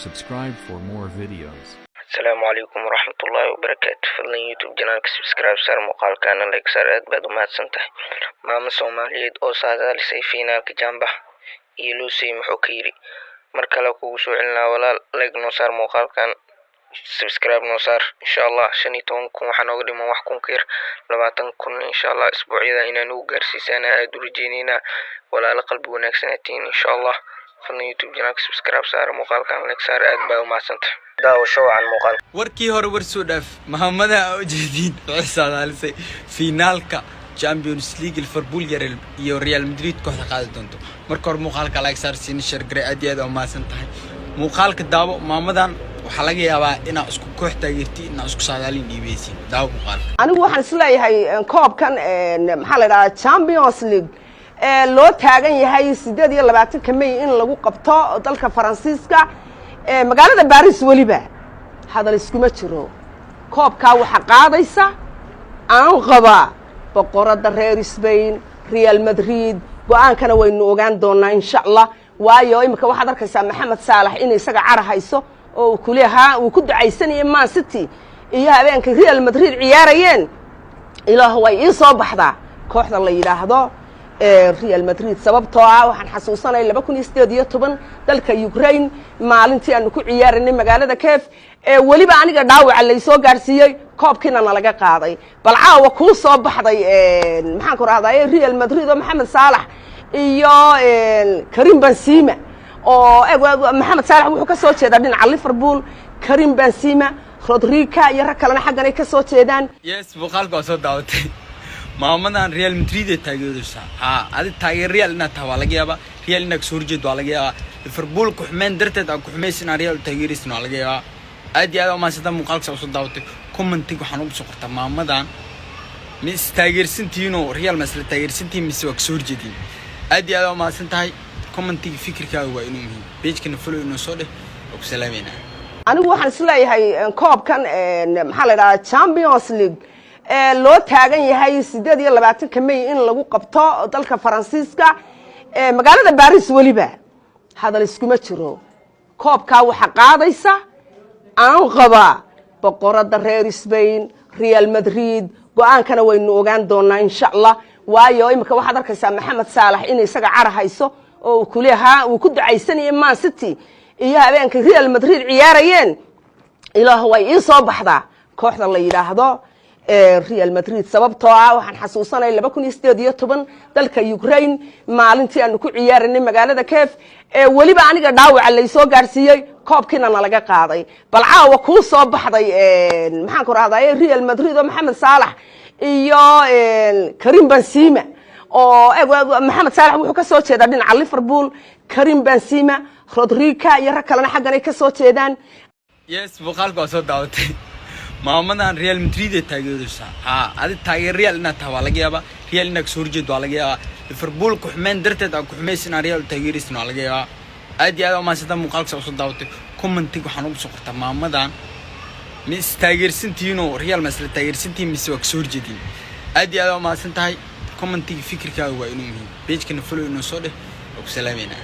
subscribe for more videos. السلام عليكم ورحمة الله وبركاته. فضلا يوتيوب جنالك سبسكرايب صار مقال كان لايك صار أدباد وما تسنته ماما سوماليد أو سادال سيفينا كجنبه يلوسي محوكيري مركلا كوسو علنا ولا لايك نصار مقال كان سبسكرايب نصار إن شاء الله شنيتون كون حنقدر ما وحكون كير لبعتن كون إن شاء الله أسبوعي إن نوجر سنة أدرجينينا ولا لقلب وناك سنتين إن شاء الله. فضلا يوتيوب جنالك سبسكرايب صار مقال كان لايك صار أدباد وما تسنته داو شو عن مقال warkii hore war soo dhaaf Maxamada ujeedin waxaadaalsay finaalka Champions League Liverpool iyo Real Madrid kooxda qaadi doonto marka hore muuqaalka like saarsiin share gray aad oo maasan tahay muuqaalka daawo maamadan waxa laga yaabaa inaa isku koox taageerti inaa isku saadaalin dhiibeysin daawo muuqaalka anigu waxaan isleeyahay koobkan maxaa la yiraahdaa Champions League loo taagan yahay 28 May in lagu qabto dalka Faransiiska magaalada Paris waliba هذا الاسكوما جرو كوب كاو حقاديسا aan qaba boqorada reer Spain Real Madrid go'aan kana waynu ogaan doonaa insha Allah waayo imika waxa arkaysaa Maxamed Saalax in isaga carahayso oo kuleeyaha uu ku ducaysanay Man City iyo habeenka Real Madrid ciyaarayeen ilaahu way ii soo baxdaa kooxda la yiraahdo Real Madrid sababtoo ah waxaan xasuusanay 2018 dalka Ukraine maalintii aan ku ciyaarinay magaalada Kiev waliba aniga dhaawac la soo gaarsiiyay koobkiina laga qaaday bal caawa ku soo baxday maxaan ku raahdaa Real Madrid oo Maxamed Saalax iyo Karim Benzema oo Maxamed Saalax wuxuu ka soo jeedaa dhinaca Liverpool Karim Benzema Rodrigo iyo rag kale xaggan ay ka soo jeedaan yes muuqaalka soo daawatay maamadan Real Madrid ee taageeraysa adi taageer Real inta taa laga yaabaa Real inta soo horjeed waa laga yaabaa Liverpool ku xumeen darteed aan ku xumeysna Real taageerisna waa laga yaabaa aad oo maasada muuqaalka soo daawatay commentiga waxaan ugu soo qortaa maamadan mis taageersantiino Real masla taageersantiin mis waa soo horjeedin aad oo maasan tahay commentiga fikirkaaga waa inuu muhiim page-kana follow inoo soo dheh oo ku salaameena anigu waxaan isleeyahay koobkan maxaa la yiraahdaa Champions League loo taagan yahay 28 May in lagu qabto dalka Faransiiska magaalada Paris waliba هذا الاسكوما جرو كوب كاو حقاديسا aan qaba boqorada reer Spain Real Madrid go'aan kana waynu ogaan doonaa insha Allah waayo imika waxa arkaysaa Maxamed Saalax in isaga carahayso oo kuleeyaha uu ku ducaysanay Man City iyo habeenka Real Madrid ciyaarayeen ilaahu way ii soo baxdaa kooxda la yiraahdo Real Madrid sababtoo ah waxaan xasuusanay 2018 dalka Ukraine maalintii aan ku ciyaarinay magaalada Kiev waliba aniga dhaawac la soo gaarsiiyay koobkiina laga qaaday bal caawa ku soo baxday maxaan ku raahdaa Real Madrid oo Maxamed Saalax iyo Karim Benzema oo Maxamed Saalax wuxuu ka soo jeedaa dhinaca Liverpool Karim Benzema Rodrigo iyo rag kale xaggan ay ka soo jeedaan yes muuqaalka soo daawatay maamadan Real Madrid ee taageeraysa adi taageer Real inta taa laga yaabaa Real inta soo horjeed waa laga yaabaa Liverpool ku xumeen darteed aan ku xumeysna Real taageerisna waa laga yaabaa aad oo maasada muuqaalka soo daawatay commentiga waxaan ugu soo qortaa maamadan mis taageersantiino Real masla taageersantiin mis waa soo horjeedin aad oo maasan tahay commentiga fikirkaaga waa inuu muhiim page-kana follow inoo soo dheh oo ku salaameena